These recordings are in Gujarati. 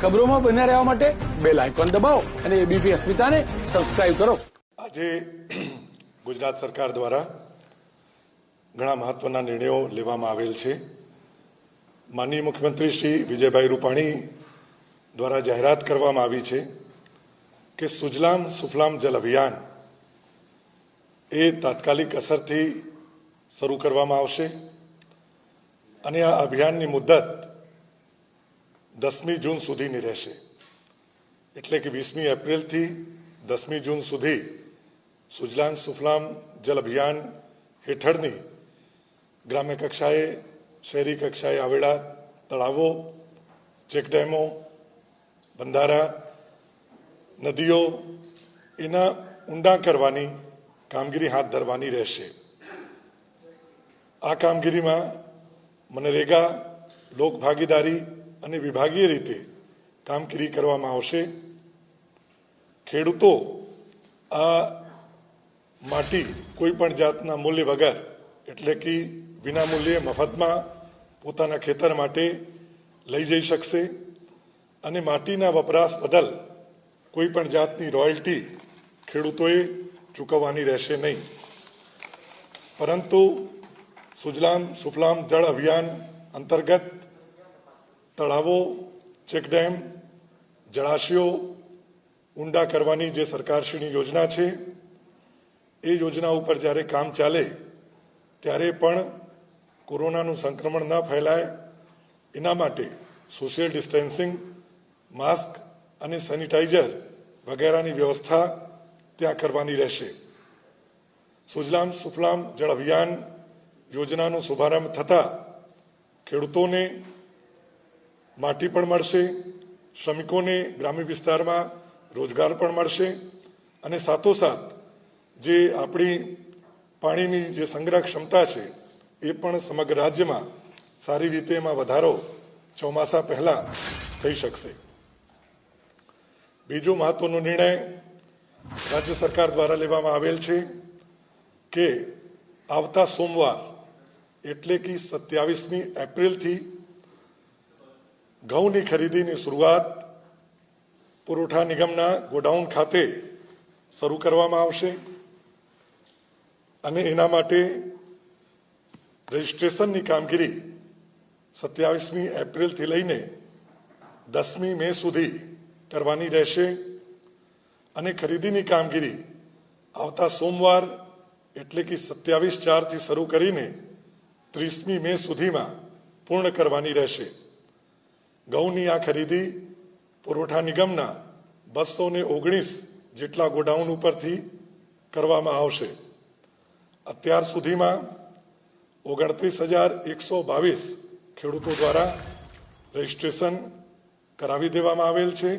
ખબરોમાં બન્યા રહેવા માટે બેલ આઇકોન દબાવો અને એબીપી અસ્મિતાને સબસ્ક્રાઇબ કરો. આજે ગુજરાત સરકાર દ્વારા ઘણા મહત્વના નિર્ણયો લેવામાં આવેલ છે. માનનીય મુખ્યમંત્રી શ્રી વિજયભાઈ રૂપાણી દ્વારા જાહેરાત કરવામાં આવી છે કે સુજલામ સુફલામ જલ અભિયાન એ તાત્કાલિક અસરથી શરૂ કરવામાં આવશે અને આ અભિયાનની મુદ્દત 10મી જૂન સુધીની રહેશે. એટલે કે 20મી એપ્રિલથી 10મી જૂન સુધી સુજલામ સુફલામ જલ અભિયાન હેઠળની ગ્રામ્ય કક્ષાએ, શહેરી કક્ષાએ આવેલા તળાવો, ચેકડેમો, બંધારા, નદીઓ એના ઊંડા કરવાની કામગીરી હાથ ધરવાની રહેશે. આ કામગીરીમાં મનરેગા, લોકભાગીદારી અને વિભાગીય રીતે કામગીરી કરવામાં આવશે. ખેડૂતો આ માટી કોઈ પણ જાતના મૂલ્ય વગર, એટલે કે વિના મૂલ્યે મફતમાં પોતાના ખેતર માટે લઈ જઈ શકશે અને માટીના વપરાશ બદલ કોઈ પણ જાતની રોયલ્ટી ખેડૂતોએ ચૂકવવાની રહેશે નહીં. પરંતુ સુજલામ સુફલામ જળ અભિયાન અંતર્ગત તળાવો, ચેકડેમ, જળાશયો ઊંડા કરવાની જે સરકારશ્રીની યોજના છે એ યોજના ઉપર જ્યારે કામ ચાલે ત્યારે પણ કોરોનાનું સંક્રમણ ન ફેલાય એના માટે સોશિયલ ડિસ્ટન્સિંગ, માસ્ક અને સેનિટાઈઝર વગેરેની વ્યવસ્થા ત્યાં કરવાની રહેશે. સુજલામ સુફલામ જળ અભિયાન યોજનાનો શુભારંભ થતાં ખેડૂતોને માટી પણ મળશે, શ્રમિકોને ગ્રામ્ય વિસ્તારમાં રોજગાર પણ મળશે અને સાથોસાથ જે આપણી પાણીની જે સંગ્રહ ક્ષમતા છે એ પણ સમગ્ર રાજ્યમાં સારી રીતે એમાં વધારો ચોમાસા પહેલા થઈ શકશે. બીજો મહત્વનો નિર્ણય રાજ્ય સરકાર દ્વારા લેવામાં આવેલ છે કે આવતા સોમવાર એટલે કે 27મી એપ્રિલથી ઘઉંની ખરીદીની શરૂઆત પુરવઠા નિગમના ગોડાઉન ખાતે શરૂ કરવામાં આવશે અને એના માટે રજિસ્ટ્રેશનની કામગીરી 27મી એપ્રિલથી લઈને 10મી મે સુધી કરવાની રહેશે અને ખરીદીની કામગીરી આવતા સોમવાર એટલે કે 27/4થી શરૂ કરીને 30મી મે સુધીમાં પૂર્ણ કરવાની રહેશે. ઘઉંની આ ખરીદી પુરવઠા નિગમના 219 જેટલા ગોડાઉન ઉપરથી કરવામાં આવશે. અત્યાર સુધીમાં 29,122 ખેડૂતો દ્વારા રજીસ્ટ્રેશન કરાવી દેવામાં આવેલ છે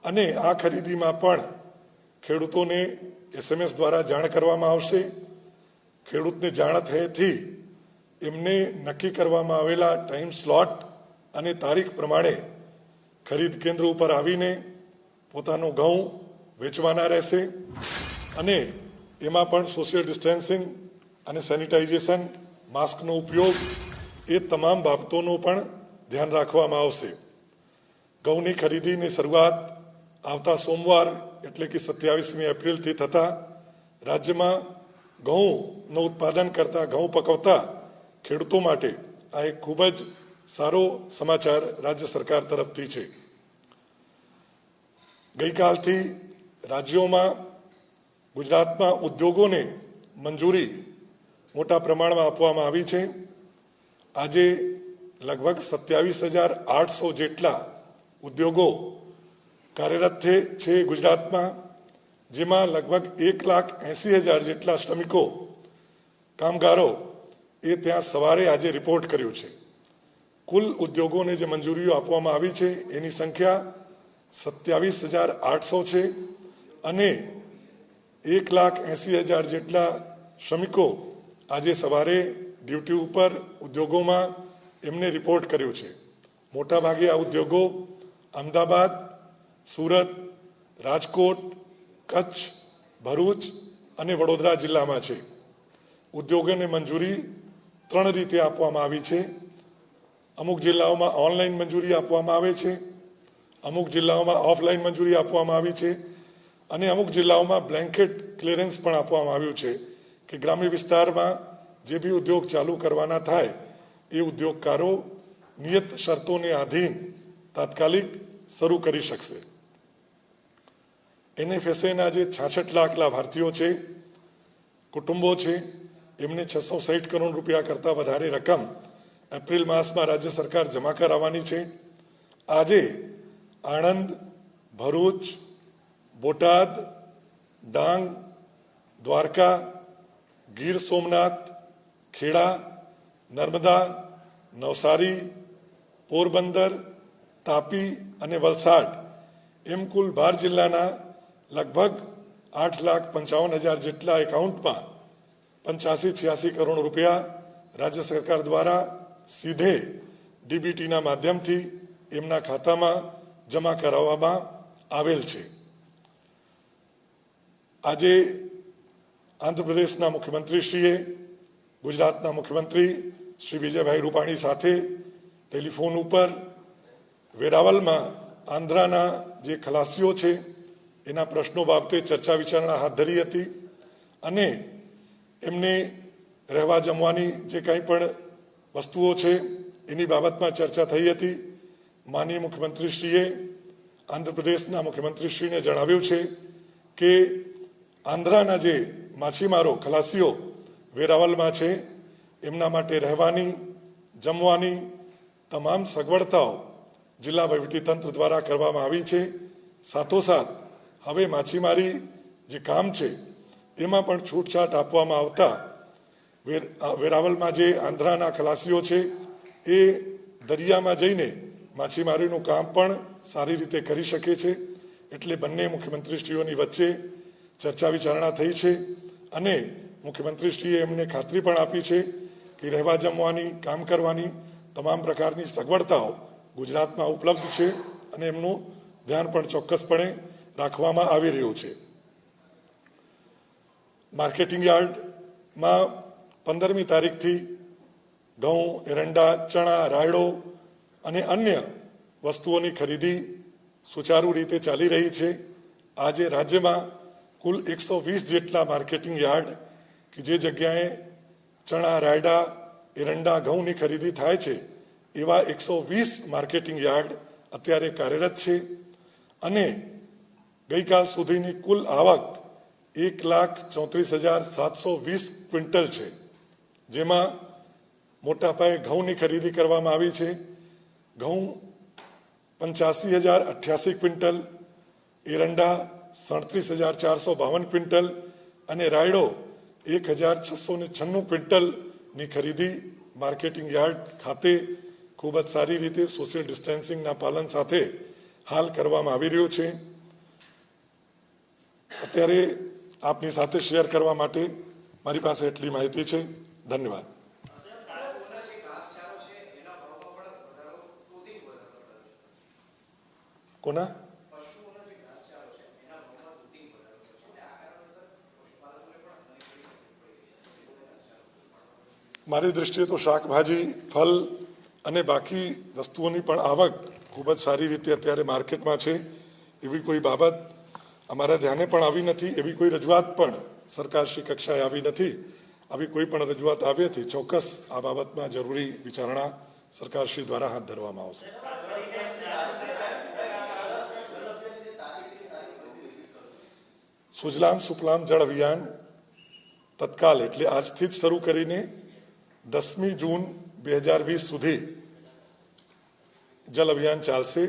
અને આ ખરીદીમાં પણ ખેડૂતોને SMS દ્વારા જાણ કરવામાં આવશે. ખેડૂતને જાણ થયેથી એમને નક્કી કરવામાં આવેલા ટાઈમ સ્લોટ અને તારીખ પ્રમાણે ખરીદ કેન્દ્ર ઉપર આવીને પોતાનું ઘઉં વેચવાના રહેશે અને એમાં પણ સોશિયલ ડિસ્ટન્સિંગ અને સેનિટાઇઝેશન, માસ્કનો ઉપયોગ એ તમામ બાબતોનું પણ ધ્યાન રાખવામાં આવશે. ઘઉંની ખરીદીની શરૂઆત આવતા સોમવાર એટલે કે 27મી એપ્રિલથી થતાં રાજ્યમાં ઘઉંનું ઉત્પાદન કરતા, ઘઉં પકવતા ખેડૂતો માટે આ એક ખૂબ જ સારો સમાચાર રાજ્ય સરકાર તરફથી છે. ગઈકાલથી રાજ્યોમાં, ગુજરાતમાં ઉદ્યોગોને મંજૂરી મોટા પ્રમાણમાં આપવામાં આવી છે. આજે લગભગ 27,800 જેટલા ઉદ્યોગો કાર્યરત છે ગુજરાતમાં, જેમાં લગભગ 1,80,000 જેટલા શ્રમિકો, કામગારો એ ત્યાં સવારે આજે રિપોર્ટ કર્યું છે. કુલ ઉદ્યોગોને જે મંજૂરીઓ આપવામાં આવી છે એની સંખ્યા 27,800 છે અને 1,80,000 જેટલા શ્રમિકો આજે સવારે ડ્યુટી ઉપર ઉદ્યોગોમાં એમને રિપોર્ટ કર્યું છે. મોટાભાગે આ ઉદ્યોગો અમદાવાદ, સુરત, રાજકોટ, કચ્છ, ભરૂચ અને વડોદરા જિલ્લામાં છે. ઉદ્યોગોને મંજૂરી 3 રીતે આપવામાં આવી છે. અમુક જિલ્લાઓમાં ઓનલાઈન મંજૂરી આપવામાં આવે છે અમુક જિલ્લાઓમાં ઓફલાઈન મંજૂરી આપવામાં આવી છે અને અમુક જિલ્લાઓમાં બ્લેન્કેટ ક્લિયરન્સ પણ આપવામાં આવ્યું છે કે ગ્રામ્ય વિસ્તારમાં જે બી ઉદ્યોગ ચાલુ કરવાના થાય એ ઉદ્યોગકારો નિયત શરતોને આધીન તાત્કાલિક શરૂ કરી શકશે. NFSAના જે 66 લાખ લાભાર્થીઓ છે, કુટુંબો છે, એમને 660 કરોડ રૂપિયા કરતાં વધારે રકમ એપ્રિલ માસમાં રાજ્ય સરકાર જમા કરાવવાની છે. આજે આણંદ, ભરૂચ, બોટાદ, ડાંગ, દ્વારકા, ગીર સોમનાથ, ખેડા, નર્મદા, નવસારી, પોરબંદર, તાપી અને વલસાડ એમ કુલ 12 જિલ્લાના લગભગ 8,55,000 જેટલા એકાઉન્ટમાં 85-86 કરોડ રૂપિયા રાજ્ય સરકાર દ્વારા સીધે ડીબીટીના માધ્યમથી એમના ખાતામાં જમા કરાવવામાં આવેલ છે. આજે આંધ્રપ્રદેશના મુખ્યમંત્રીશ્રીએ ગુજરાતના મુખ્યમંત્રી શ્રી વિજયભાઈ રૂપાણી સાથે ટેલિફોન ઉપર વેરાવલમાં આંધ્રાના જે ખલાસીઓ છે એના પ્રશ્નો બાબતે ચર્ચા વિચારણા હાથ ધરી હતી અને એમને રહેવા જમવાની જે કંઈ પણ વસ્તુઓ છે એની બાબતમાં ચર્ચા થઈ હતી. માનનીય મુખ્યમંત્રીશ્રીએ આંધ્રપ્રદેશના મુખ્યમંત્રીશ્રીને જણાવ્યું છે કે આંધ્રાના જે માછીમારો ખલાસીઓ વેરાવલમાં છે એમના માટે રહેવાની, જમવાની તમામ સગવડતાઓ જિલ્લા વહીવટીતંત્ર દ્વારા કરવામાં આવી છે. સાથોસાથ હવે માછીમારી જે કામ છે એમાં પણ છૂટછાટ આપવામાં આવતા વેરાવલમાં જે આંધ્રાના ખલાસીઓ છે એ દરિયામાં જઈને માછીમારીનું કામ પણ સારી રીતે કરી શકે છે. એટલે બંને મુખ્યમંત્રીશ્રીઓની વચ્ચે ચર્ચા વિચારણા થઈ છે અને મુખ્યમંત્રીશ્રીએ એમને ખાતરી પણ આપી છે કે રહેવા જમવાની, કામ કરવાની તમામ પ્રકારની સગવડતાઓ ગુજરાતમાં ઉપલબ્ધ છે અને એમનું ધ્યાન પણ ચોક્કસપણે રાખવામાં આવી રહ્યું છે. માર્કેટિંગ યાર્ડમાં 15મી તારીખથી ઘઉં, એરંડા, ચણા, રાયડો અને અન્ય વસ્તુઓની ખરીદી સુચારુ રીતે ચાલી રહી છે. આજે રાજ્યમાં કુલ 120 જેટલા માર્કેટિંગ યાર્ડ કે જે જગ્યાએ ચણા, રાયડા, એરંડા, ઘઉંની ખરીદી થાય છે એવા 120 માર્કેટિંગ યાર્ડ અત્યારે કાર્યરત છે અને ગઈકાલ સુધીની કુલ આવક 1,34,720 ક્વિન્ટલ છે, જેમાં મોટા પાયે ઘઉંની ખરીદી કરવામાં આવી છે. ઘઉં 85,088 ક્વિન્ટલ, એરંડા 37,452 ક્વિન્ટલ અને રાયડો 1,696 ક્વિન્ટલની ખરીદી માર્કેટિંગ યાર્ડ ખાતે ખૂબ જ સારી રીતે સોશિયલ ડિસ્ટન્સિંગના પાલન સાથે હાલ કરવામાં આવી રહ્યું છે. અત્યારે આપની સાથે શેર કરવા માટે મારી પાસે એટલી માહિતી છે. ધન્યવાદ. કોના? મારી દ્રષ્ટિએ તો શાકભાજી, ફળ અને બાકી વસ્તુઓની પણ આવક ખૂબ જ સારી રીતે અત્યારે માર્કેટમાં છે. એવી કોઈ બાબત અમારા ધ્યાને પણ આવી નથી, એવી કોઈ રજૂઆત પણ સરકારશ્રી કક્ષાએ આવી નથી. આવી કોઈ પણ રજૂઆત આવ્યાથી ચોક્કસ આ બાબતમાં જરૂરી વિચારણા સરકારશ્રી દ્વારા હાથ ધરવામાં આવશે. સુજલામ સુફલામ જળ અભિયાન તત્કાલ એટલે આજથી જ શરૂ કરીને 10મી જૂન 2020 સુધી જલ અભિયાન ચાલશે.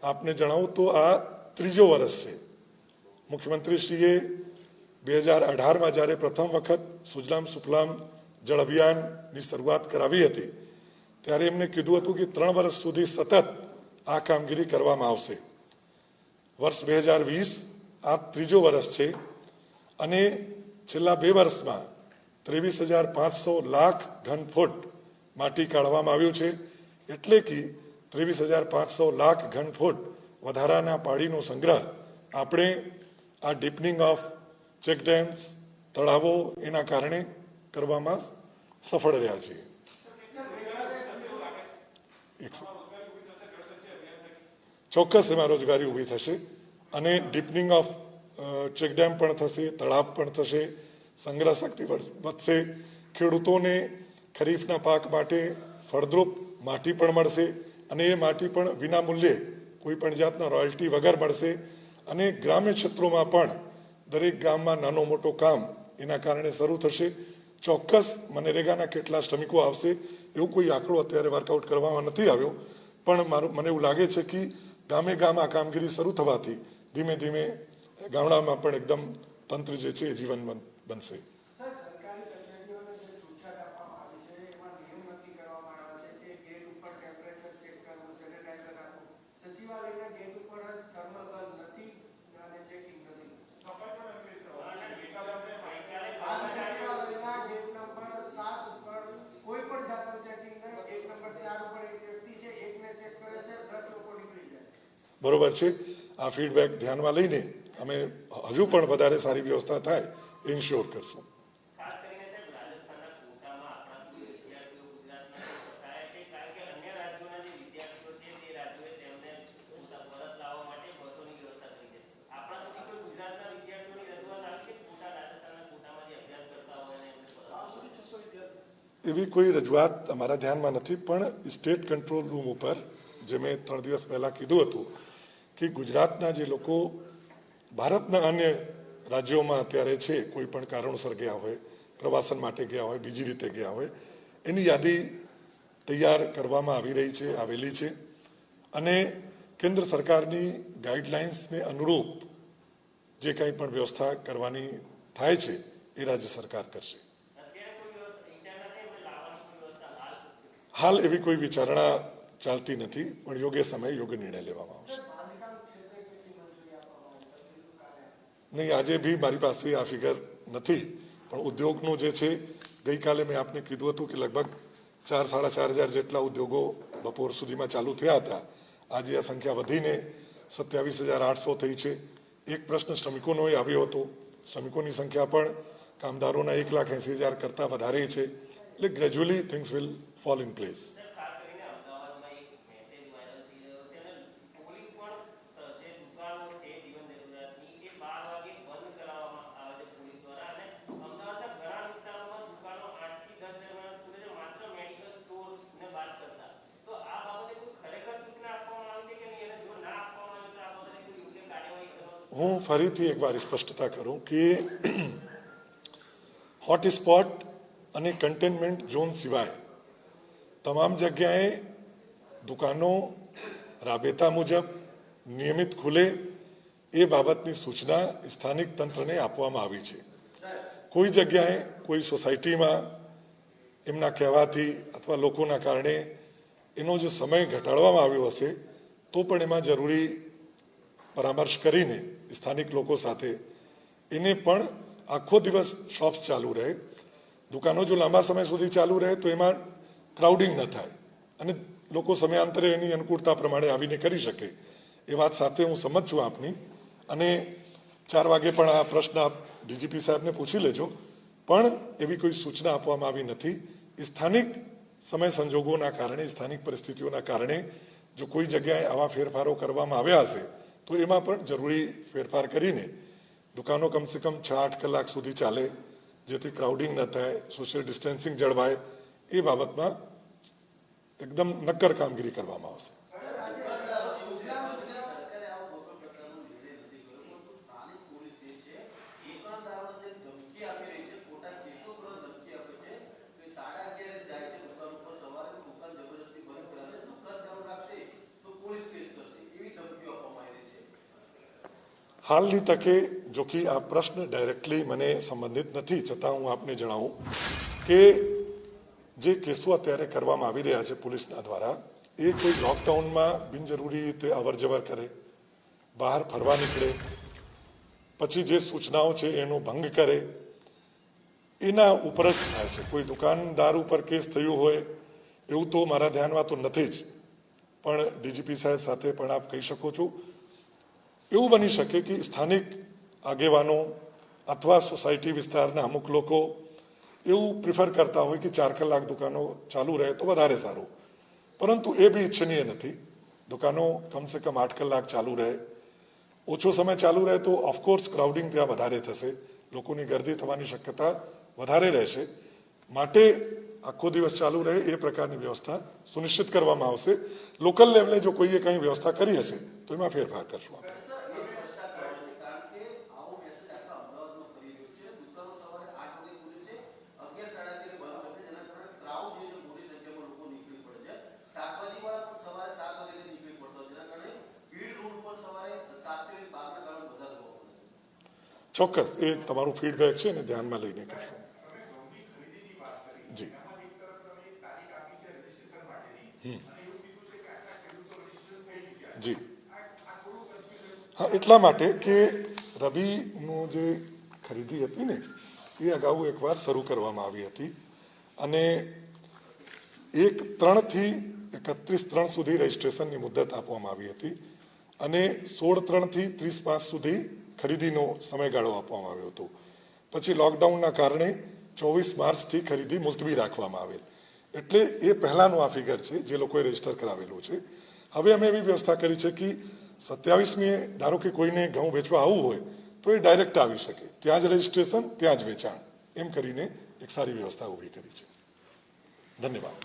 આપને જણાવું તો આ ત્રીજો વર્ષ છે. મુખ્યમંત્રીશ્રીએ 2018માં જ્યારે પ્રથમ વખત સુજલામ સુફલામ જળ અભિયાનની શરૂઆત કરાવી હતી ત્યારે એમને કીધું હતું કે 3 વર્ષ સુધી સતત આ કામગીરી કરવામાં આવશે. વર્ષ 2020 આ ત્રીજો વર્ષ છે અને છેલ્લા 2 વર્ષમાં 23,500 લાખ ઘન ફૂટ માટી કાઢવામાં આવ્યું છે. એટલે કે 23,500 લાખ ઘન ફૂટ વધારાના પાણીનો સંગ્રહ આપણે આ ડીપનિંગ ઓફ ચેકડેમ્સ, તળાવો એના કારણે કરવામાં સફળ રહ્યા છીએ. ચોક્કસ એમાં રોજગારી ઊભી થશે અને ડીપનિંગ ઓફ ચેકડેમ પણ થશે, તળાવ પણ થશે, સંગ્રહ શક્તિ વધશે, ખેડૂતોને ખરીફના પાક માટે ફળદ્રુપ માટી પણ મળશે અને એ માટી પણ વિના મૂલ્યે કોઈ પણ જાતના રોયલ્ટી વગર મળશે અને ગ્રામ્ય ક્ષેત્રોમાં પણ દરેક ગામમાં નાનો મોટો કામ એના કારણે શરૂ થશે. ચોક્કસ મનરેગાના કેટલા શ્રમિકો આવશે એવું કોઈ આંકડો અત્યારે વર્કઆઉટ કરવામાં નથી આવ્યો, પણ મને એવું લાગે છે કે ગામે ગામ આ કામગીરી શરૂ થવાથી ધીમે ધીમે ગામડામાં પણ એકદમ તંત્ર જે છે એ જીવનવંત બનશે. બરોબર છે. આ ફીડબેક ધ્યાનમાં લઈને અમે હજુ પણ વધારે સારી વ્યવસ્થા થાય એ ઇન્શ્યોર કરશું. એવી કોઈ રજૂઆત અમારા ધ્યાનમાં નથી, પણ સ્ટેટ કંટ્રોલ રૂમ ઉપર જે મેં 3 દિવસ પહેલા કીધું હતું કે ગુજરાતના જે લોકો ભારતના અન્ય રાજ્યોમાં અત્યારે છે, કોઈ પણ કારણોસર ગયા હોય, પ્રવાસન માટે ગયા હોય, બીજી રીતે ગયા હોય, એની યાદી તૈયાર કરવામાં આવી રહી છે, આવેલી છે અને કેન્દ્ર સરકારની ગાઈડલાઇન્સને અનુરૂપ જે કંઈ પણ વ્યવસ્થા કરવાની થાય છે એ રાજ્ય સરકાર કરશે. હાલ એવી કોઈ વિચારણા ચાલતી નથી, પણ યોગ્ય સમયે યોગ્ય નિર્ણય લેવામાં આવશે. નહીં, આજે બી મારી પાસે આ ફિગર નથી, પણ ઉદ્યોગનું જે છે, ગઈકાલે મેં આપને કીધું હતું કે લગભગ 4-4.5 હજાર જેટલા ઉદ્યોગો બપોર સુધીમાં ચાલુ થયા હતા. આજે આ સંખ્યા વધીને 27,800 થઈ છે. એક પ્રશ્ન શ્રમિકોનો આવ્યો હતો. શ્રમિકોની સંખ્યા પણ કામદારોના 1,80,000 કરતાં વધારે છે. એટલે gradually things will fall in place. હું ફરીથી એકવાર સ્પષ્ટતા કરું કે હોટસ્પોટ અને કન્ટેનમેન્ટ ઝોન સિવાય તમામ જગ્યાએ દુકાનો રાબેતા મુજબ નિયમિત ખુલે એ બાબતની સૂચના સ્થાનિક તંત્રને આપવામાં આવી છે. કોઈ જગ્યાએ કોઈ સોસાયટીમાં એમના કહેવાથી અથવા લોકોના કારણે એનો જો સમય ઘટાડવામાં આવ્યો હશે તો પણ એમાં જરૂરી પરામર્શ કરીને સ્થાનિક લોકો સાથે એને પણ આખો દિવસ શોપ્સ ચાલુ રહે, દુકાનો જો લાંબા સમય સુધી ચાલુ રહે તો એમાં ક્રાઉડિંગ ન થાય અને લોકો સમયાંતરે એની અનુકૂળતા પ્રમાણે આવીને કરી શકે. એ વાત સાથે હું સમજ છું આપની, અને 4 વાગે પણ આ પ્રશ્ન આપ ડીજીપી સાહેબને પૂછી લેજો, પણ એવી કોઈ સૂચના આપવામાં આવી નથી. સ્થાનિક સમય સંજોગોના કારણે, સ્થાનિક પરિસ્થિતિઓના કારણે જો કોઈ જગ્યાએ આવા ફેરફારો કરવામાં આવ્યા હશે તો એમાં પણ જરૂરી ફેરફાર કરીને દુકાનો કમસે કમ 6-8 કલાક સુધી ચાલે, જેથી ક્રાઉડિંગ ન થાય, સોશિયલ ડિસ્ટન્સિંગ જળવાય, એ બાબતમાં એકદમ નક્કર કામગીરી કરવામાં આવશે. હાલની તકે જો કે આ પ્રશ્ન ડાયરેક્ટલી મને સંબંધિત નથી, છતાં હું આપને જણાવું કે જે કેસો અત્યારે કરવામાં આવી રહ્યા છે પોલીસના દ્વારા, એ કોઈ લોકડાઉનમાં બિનજરૂરી રીતે અવરજવર કરે, બહાર ફરવા નીકળે, પછી જે સૂચનાઓ છે એનો ભંગ કરે, એના ઉપર જ થાય છે. કોઈ દુકાનદાર ઉપર કેસ થયું હોય એવું તો મારા ધ્યાનમાં તો નથી જ, પણ ડીજીપી સાહેબ સાથે પણ આપ કહી શકો છો. એવું બની શકે કે સ્થાનિક આગેવાનો અથવા સોસાયટી વિસ્તારના અમુક લોકો એવું પ્રિફર કરતા હોય કે 4 કલાક દુકાનો ચાલુ રહે તો વધારે સારું, પરંતુ એ બી ઈચ્છનીય નથી. દુકાનો કમસે કમ 8 કલાક ચાલુ રહે. ઓછો સમય ચાલુ રહે તો ઓફકોર્સ ક્રાઉડિંગ ત્યાં વધારે થશે, લોકોની ગર્દી થવાની શક્યતા વધારે રહેશે. માટે આખો દિવસ ચાલુ રહે એ પ્રકારની વ્યવસ્થા સુનિશ્ચિત કરવામાં આવશે. લોકલ લેવલે જો કોઈએ કંઈ વ્યવસ્થા કરી હશે તો એમાં ફેરફાર કરશું. ચોક્કસ એ તમારું ફીડબેક છે ને ધ્યાનમાં લઈને કરશું. જી જી હા, એટલા માટે કે રબીનું જે ખરીદી હતી ને એ અગાઉ એકવાર શરૂ કરવામાં આવી હતી અને 1/3 થી 31/3 સુધી રજીસ્ટ્રેશનની મુદત આપવામાં આવી હતી અને 16/3 થી 30/5 સુધી ખરીદીનો સમયગાળો આપવામાં આવ્યો હતો. પછી લોકડાઉનના કારણે 24 માર્ચથી ખરીદી મુલતવી રાખવામાં આવેલ. એટલે એ પહેલાનું આ ફિગર છે જે લોકોએ રજીસ્ટર કરાવેલું છે. હવે અમે એવી વ્યવસ્થા કરી છે કે 27મીએ ધારો કે કોઈને ઘઉં વેચવા આવવું હોય તો એ ડાયરેક્ટ આવી શકે, ત્યાં જ રજીસ્ટ્રેશન ત્યાં જ વેચાણ, એમ કરીને એક સારી વ્યવસ્થા ઊભી કરી છે. ધન્યવાદ.